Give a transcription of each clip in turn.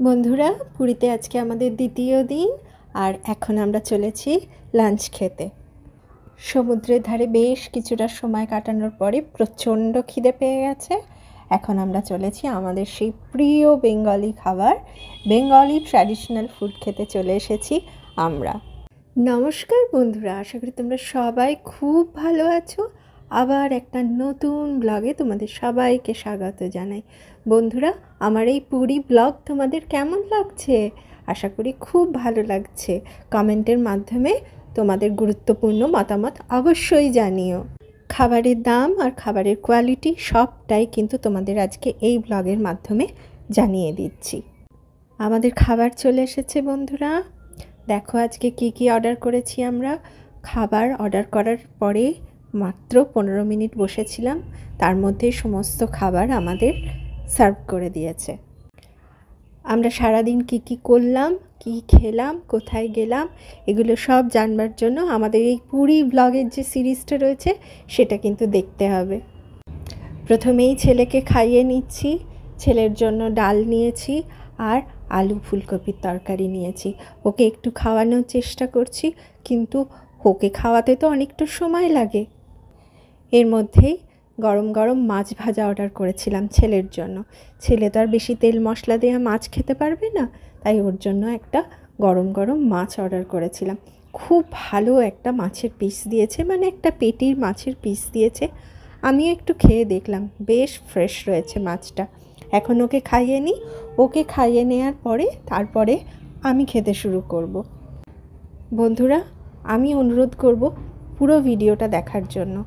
বন্ধুরা, পুরীতে আজকে আমাদের দ্বিতীয় দিন। আর এখন আমরা চলেছি লাঞ্চ খেতে। সমুদ্রের ধারে বেশ কিছুটা সময় কাটানোর পরে প্রচণ্ড খিদে পেয়ে গেছে। এখন আমরা চলেছি আমাদের সেই প্রিয় বেঙ্গলি খাবার, বেঙ্গলি ট্র্যাডিশনাল ফুড খেতে চলে এসেছি আমরা। নমস্কার বন্ধুরা, আশা করি তোমরা সবাই খুব ভালো আছো। আবার একটা নতুন ব্লগে তোমাদের সবাইকে স্বাগত জানাই। বন্ধুরা, আমার এই পুরী ব্লগ তোমাদের কেমন লাগছে? আশা করি খুব ভালো লাগছে। কমেন্টের মাধ্যমে তোমাদের গুরুত্বপূর্ণ মতামত অবশ্যই জানিও। খাবারের দাম আর খাবারের কোয়ালিটি সবটাই কিন্তু তোমাদের আজকে এই ব্লগের মাধ্যমে জানিয়ে দিচ্ছি। আমাদের খাবার চলে এসেছে বন্ধুরা। দেখো আজকে কি কি অর্ডার করেছি আমরা। খাবার অর্ডার করার পরে মাত্র 15 মিনিট বসেছিলাম, তার মধ্যে সমস্ত খাবার আমাদের সার্ভ করে দিয়েছে। আমরা সারাদিন কি কি করলাম, কি খেলাম, কোথায় গেলাম, এগুলো সব জানবার জন্য আমাদের এই পুরী ব্লগের যে সিরিজটা রয়েছে সেটা কিন্তু দেখতে হবে। প্রথমেই ছেলেকে খাইয়ে নিচ্ছি। ছেলের জন্য ডাল নিয়েছি আর আলু ফুলকপির তরকারি নিয়েছি। ওকে একটু খাওয়ানোর চেষ্টা করছি, কিন্তু ওকে খাওয়াতে তো অনেকটা সময় লাগে। এর মধ্যেই গরম গরম মাছ ভাজা অর্ডার করেছিলাম ছেলের জন্য। ছেলে তো আর বেশি তেল মশলা দেওয়া মাছ খেতে পারবে না, তাই ওর জন্য একটা গরম গরম মাছ অর্ডার করেছিলাম। খুব ভালো একটা মাছের পিস দিয়েছে, মানে একটা পেটির মাছের পিস দিয়েছে। আমিও একটু খেয়ে দেখলাম, বেশ ফ্রেশ রয়েছে মাছটা। এখন ওকে খাইয়ে নিই। ওকে খাইয়ে নেওয়ার পরে তারপরে আমি খেতে শুরু করব। বন্ধুরা, আমি অনুরোধ করব পুরো ভিডিওটা দেখার জন্য,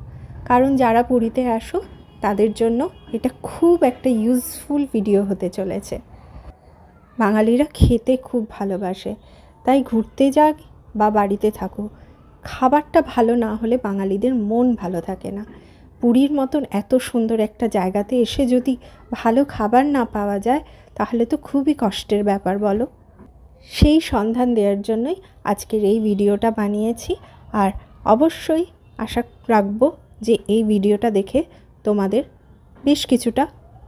কারণ যারা পুরীতে আসো তাদের জন্য এটা খুব একটা ইউজফুল ভিডিও হতে চলেছে। বাঙালিরা খেতে খুব ভালোবাসে, তাই ঘুরতে যাক বা বাড়িতে থাকুক, খাবারটা ভালো না হলে বাঙালিদের মন ভালো থাকে না। পুরীর মতন এত সুন্দর একটা জায়গাতে এসে যদি ভালো খাবার না পাওয়া যায় তাহলে তো খুবই কষ্টের ব্যাপার, বলো। সেই সন্ধান দেওয়ার জন্যই আজকের এই ভিডিওটা বানিয়েছি। আর অবশ্যই আশা রাখবো যে এই ভিডিওটা দেখে তোমাদের বেশ কিছুটা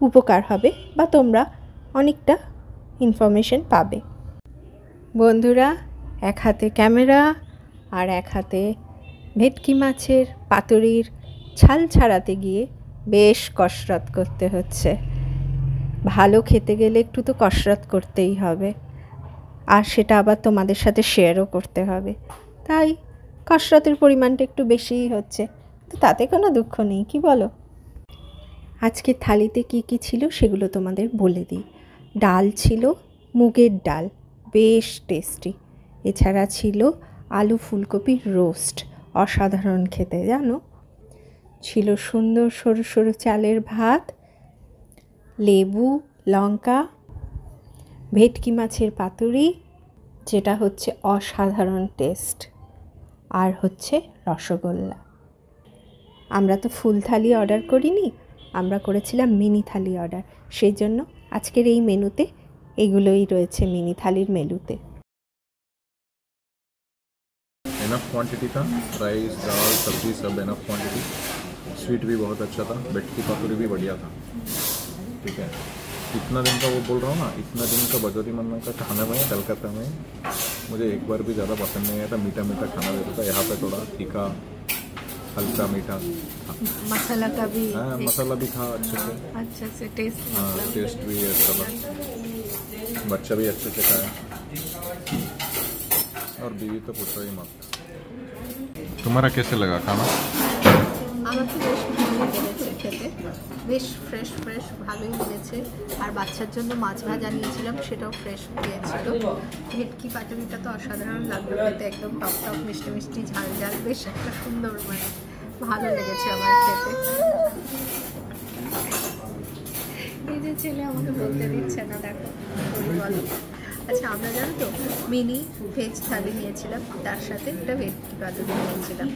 উপকার হবে বা তোমরা অনেকটা ইনফরমেশন পাবে। বন্ধুরা, এক হাতে ক্যামেরা আর এক হাতে ভেটকি মাছের পাতুরির ছাল ছাড়াতে গিয়ে বেশ কসরত করতে হচ্ছে। ভালো খেতে গেলে একটু তো কসরত করতেই হবে, আর সেটা আবার তোমাদের সাথে শেয়ারও করতে হবে। তাই কসরতের পরিমাণটা একটু বেশিই হচ্ছে, তো তাতে কোনো দুঃখ নেই, কি বলো? আজকে থালিতে কি কি ছিল সেগুলো তোমাদের বলে দিই। ডাল ছিল মুগের ডাল, বেশ টেস্টি। এছাড়া ছিল আলু ফুলকপির রোস্ট, অসাধারণ খেতে জানো। ছিল সুন্দর সরু সরু চালের ভাত, লেবু লঙ্কা, ভেটকি মাছের পাতুরি যেটা হচ্ছে অসাধারণ টেস্ট, আর হচ্ছে রসগোল্লা। আমরা তো ফুল থালি অর্ডার করিনি, আমরা করেছিলাম মিনি থালি অর্ডার। সেই জন্য আজকের এই মেনুতে এগুলোই রয়েছে, মিনি থালির মেনুতে। इनफ क्वांटिटी था, राइस दाल सब्जी सब इनफ क्वांटिटी। स्वीट भी बहुत अच्छा था, बेटकी पातुरी भी बढ़िया था। ठीक है, इतना दिन का वो बोल रहा हूँ ना, इतना दिन का बजौरी मन्ना का खाना में कलकत्ता में मुझे एक बार भी ज़्यादा पसंद नहीं आया था। मीठा मीठा खाना देता था, यहाँ पे थोड़ा तीखा हल्का मीठा था। मसाला का भी, हाँ मसाला भी था अच्छे से टेस्ट, हाँ टेस्ट भी अच्छा था। बच्चा भी अच्छे से खाया और बीवी तो पूछो ही मत। तुम्हारा कैसे लगा खाना? আমার তো বেশ ভালোই লেগেছে খেতে, বেশ ফ্রেশ ফ্রেশ ভালোই লেগেছে। আর বাচ্চার জন্য মাছ ভাজা নিয়েছিলাম, সেটাও ফ্রেশ দিয়েছিল। ভেটকি পাতুরিটা তো অসাধারণ লাগলো খেতে, একদম টক টক মিষ্টি মিষ্টি ঝাল ঝাল, বেশ একটা সুন্দর, মানে ভালো লেগেছে আমার খেতে। এই যে ছেলে আমাকে বলতে দিচ্ছে না, দেখো বলো। আচ্ছা, আমরা জানো তো মিনি ভেজ থালি নিয়েছিলাম, তার সাথে একটা ভেটকি পাতুরি নিয়েছিলাম,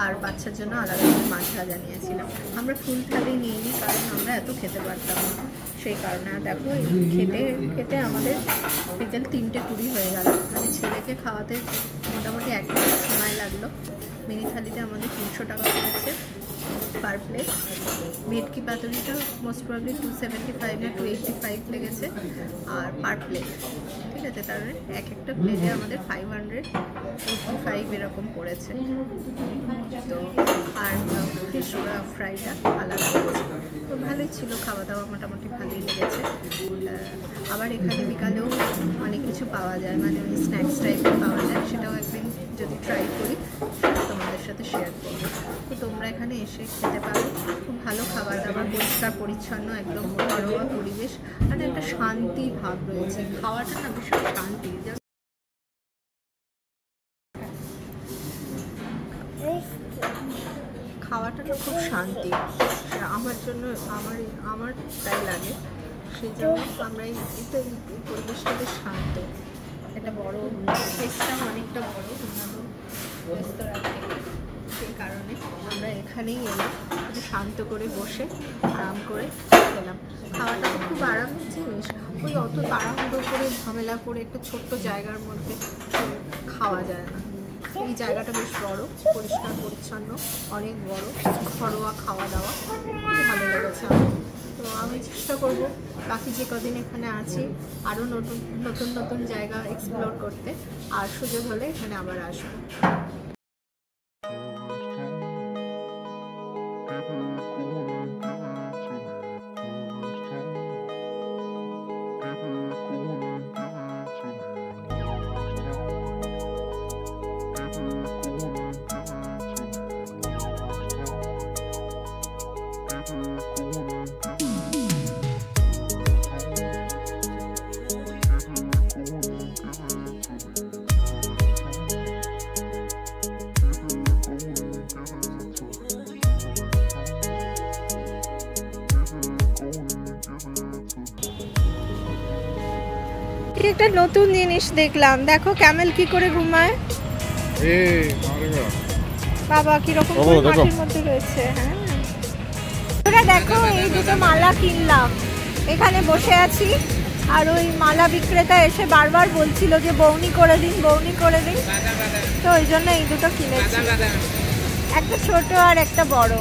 আর বাচ্চার জন্য আলাদা করে মাছ ভাজা নিয়েছিলাম। আমরা ফুল থালি নিয়ে নিই, কারণ আমরা এত খেতে পারতাম না, সেই কারণে। আর দেখো খেতে খেতে আমাদের বিকেল 3:20 হয়ে গেল, মানে ছেলেকে খাওয়াতে মোটামুটি 1 ঘন্টা সময় লাগলো। মিনি থালিতে আমাদের 300 টাকা পড়েছে। পার প্লেট। ভেটকি পাতুরিটা মোস্ট প্রবলি 275 না 285 লেগেছে আর পার প্লেট, ঠিক আছে। তাহলে এক একটা প্লেটে আমাদের 585 এরকম পড়েছে। তো আর ফিশ ফ্রাইটা আলাদা হয়েছে। তো ভালোই ছিল, খাওয়া দাওয়া মোটামুটি ভালোই লেগেছে। আবার এখানে বিকালেও অনেক কিছু পাওয়া যায়, মানে ওই স্ন্যাক্স টাইপের পাওয়া যায়, সেটাও একদিন যদি ট্রাই করি তোমাদের সাথে শেয়ার করবো। তো তোমরা এখানে এসে খেতে পারো, খুব ভালো খাবার দাবার, পরিষ্কার পরিচ্ছন্ন, একদম ঘরোয়া পরিবেশ, আর একটা শান্তি ভাব রয়েছে। খাওয়াটা না ভীষণ শান্তি, খাওয়াটা না খুব শান্তি আমার জন্য, আমার তাই লাগে। সেই জন্য আমরা এই পরিবেশটা বেশ শান্ত। একটা বড় স্পেসটা অনেকটা বড় অন্যান্য রেস্তোরাঁ থেকে, সেই কারণে আমরা এখানেই এলাম, একটু শান্ত করে বসে আরাম করে খেলাম। খাওয়াটা খুব আরামের জিনিস, ওই অত তাড়াহুড়ো করে ঝামেলা করে একটা ছোট্ট জায়গার মধ্যে খাওয়া যায় না। এই জায়গাটা বেশ বড়, পরিষ্কার পরিচ্ছন্ন, অনেক বড়, ঘরোয়া খাওয়া দাওয়া, খুব ভালো লেগেছে আমার। তো আমি চেষ্টা করব বাকি যে কদিন এখানে আছি আরও নতুন নতুন নতুন জায়গা এক্সপ্লোর করতে, আর সুযোগ হলে এখানে আবার আসবো। একটা নতুন জিনিস দেখলাম, দেখো ক্যামেল কি করে ঘুমায়। বাবা কিরকম মাটির মধ্যে রয়েছে। হ্যাঁ তোরা দেখো, এই দুটো মালা কিনলাম, এখানে বসে আছি, আর ওই মালা বিক্রেতা এসে বারবার বলছিল যে বৌনি করে দিন, বৌনি করে দিন, তো ওই জন্য এই দুটো কিনেছি, একটা ছোট আর একটা বড়।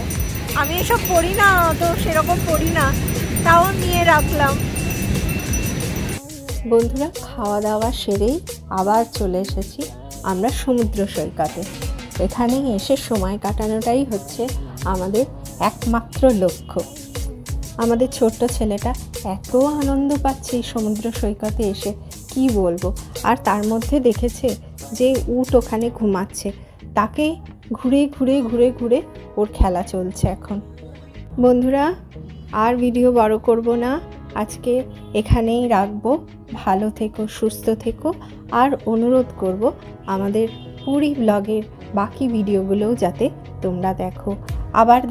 আমি এসব পড়ি না, তো সেরকম পড়ি না, তাও নিয়ে রাখলাম। বন্ধুরা খাওয়া দাওয়া সেরেই আবার চলে এসেছি আমরা সমুদ্র সৈকতে। এখানেই এসে সময় কাটানোটাই হচ্ছে আমাদের একমাত্র লক্ষ্য। আমাদের ছোট্ট ছেলেটা এত আনন্দ পাচ্ছে এই সমুদ্র সৈকতে এসে, কি বলবো। আর তার মধ্যে দেখেছে যে উট ওখানে ঘুমাচ্ছে, তাকে ঘুরে ঘুরে ঘুরে ঘুরে ওর খেলা চলছে এখন। বন্ধুরা আর ভিডিও বড় করব না, আজকে এখানেই রাখবো। ভালো থেকো, সুস্থ থেকো, আর অনুরোধ করব আমাদের পুরী ব্লগের বাকি ভিডিওগুলোও যাতে তোমরা দেখো। আবার